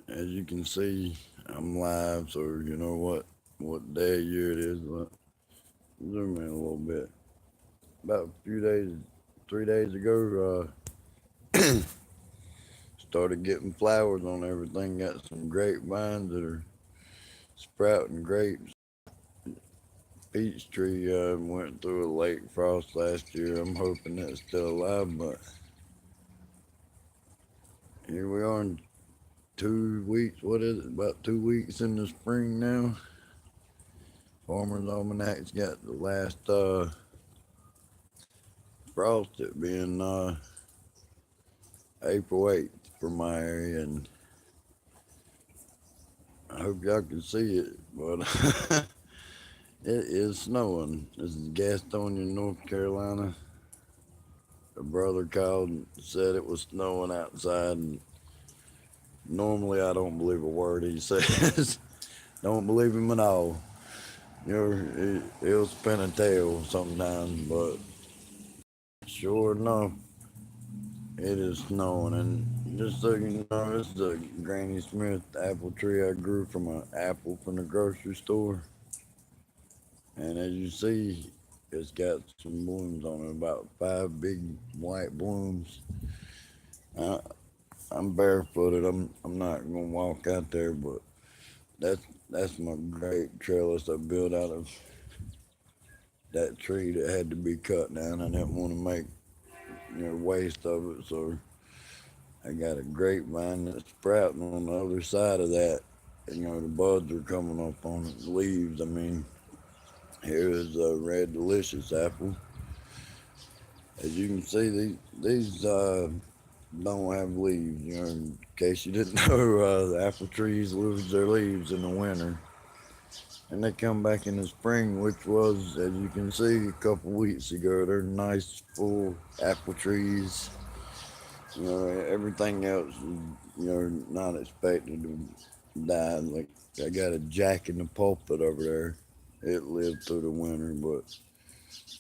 As you can see, I'm live, so you know what day of year it is. But zoom in a little bit. About a few days, 3 days ago, started getting flowers on everything. Got some grapevines that are sprouting grapes. Peach tree went through a late frost last year. I'm hoping that's still alive, but here we are in 2 weeks. What is it? About 2 weeks in the spring now. Farmer's Almanac's got the last frost, it being April 8th for my area, and I hope y'all can see it, but it is snowing. This is Gastonia, North Carolina. A brother called and said it was snowing outside, and normally I don't believe a word he says. Don't believe him at all. He'll spin a tail sometimes, but sure enough, it is snowing. And just so you know, this is a Granny Smith apple tree I grew from an apple from the grocery store. And as you see, it's got some blooms on it, about 5 big white blooms. I, I'm barefooted. I'm not gonna walk out there, but that's that's my grape trellis I built out of that tree that had to be cut down. I didn't want to make waste of it, so I got a grapevine that's sprouting on the other side of that. The buds are coming up on it, the leaves. I mean, here is a red delicious apple. As you can see, these don't have leaves. In case you didn't know, the apple trees lose their leaves in the winter, and they come back in the spring, which was, as you can see, a couple weeks ago. They're nice, full apple trees. Everything else is, not expected to die. Like, I got a jack in the pulpit over there. It lived through the winter, but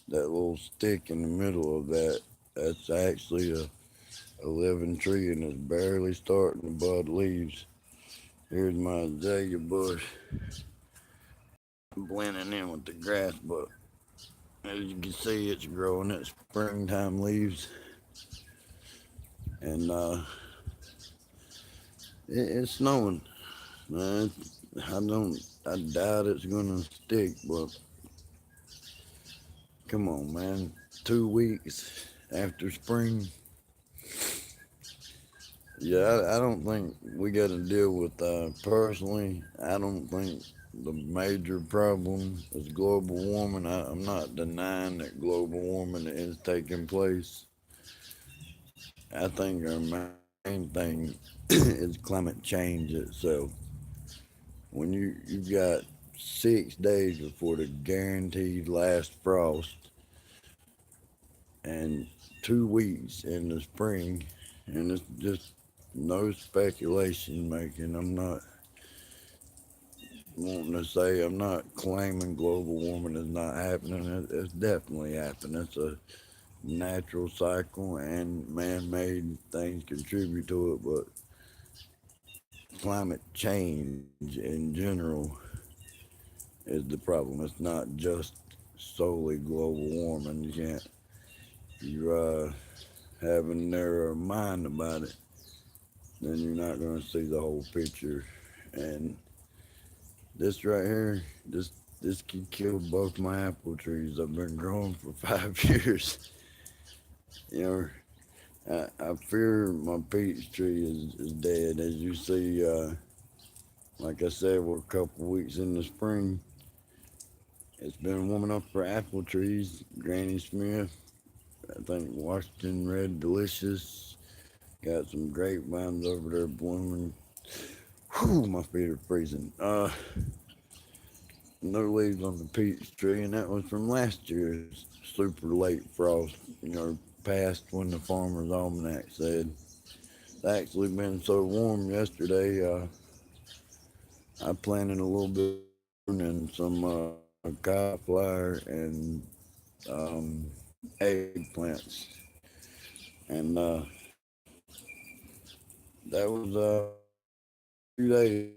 that little stick in the middle of that's actually a living tree, and it's barely starting to bud leaves. Here's my azalea bush blending in with the grass, but as you can see, it's growing its springtime leaves, and it's snowing. Uh, I doubt it's gonna stick, but come on, man. 2 weeks after spring. Yeah, I don't think we got to deal with, personally, I don't think the major problem is global warming. I'm not denying that global warming is taking place. I think our main thing is climate change itself. When you've got 6 days before the guaranteed last frost, and 2 weeks in the spring, and it's just no speculation making. I'm not wanting to say, I'm not claiming global warming is not happening. It's definitely happening. It's a natural cycle, and man-made things contribute to it, but climate change in general is the problem. It's not just solely global warming. You can't, you have a narrow mind about it, then you're not going to see the whole picture. And this right here, this could kill both my apple trees I've been growing for 5 years. You I fear my peach tree is dead. As you see, like I said, we're a couple weeks in the spring. It's been warming up for apple trees. Granny Smith, I think Washington Red Delicious, got some grapevines over there blooming. Whew, my feet are freezing. No leaves on the peach tree, and that was from last year's super late frost. Past when the Farmer's Almanac said. It's actually been so warm yesterday. I planted a little bit of corn and some cauliflower and eggplants, and that was 2 days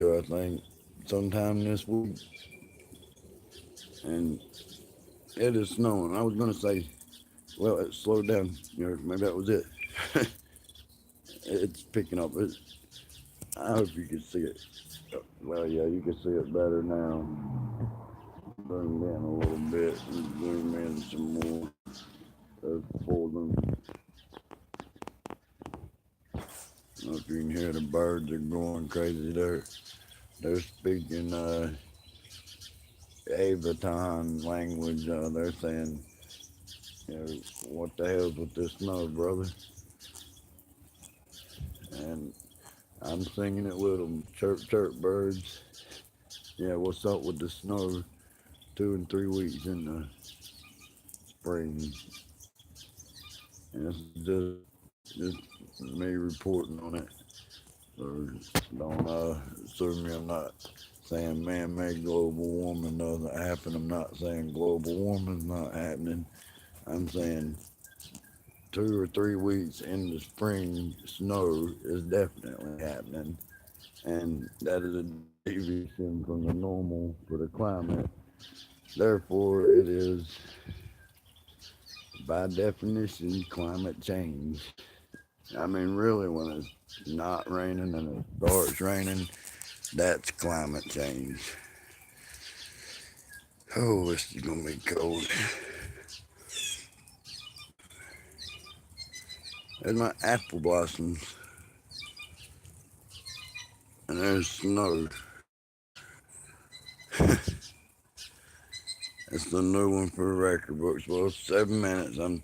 ago, I think, sometime this week, and it is snowing. I was gonna say, well, it slowed down. Maybe that was it. It's picking up. I hope you can see it. Well, yeah, you can see it better now. Zoom in a little bit and zoom in some more. For them. I don't know if you can hear the birds are going crazy. They're speaking Avaton language. They're saying, what the hell's with this snow, brother? And I'm singing it with them. Chirp, chirp, birds. Yeah, what's up with the snow? 2 and 3 weeks in the spring. And it's just me reporting on it. So don't assume me. I'm not saying man-made global warming doesn't happen. I'm not saying global warming's not happening. I'm saying 2 or 3 weeks in the spring, snow is definitely happening, and that is a deviation from the normal for the climate. Therefore, it is by definition climate change. I mean, really, when it's not raining and it starts raining, that's climate change. Oh, this is gonna be cold. There's my apple blossoms, and there's snow. It's the new one for the record books. Well, 7 minutes. I'm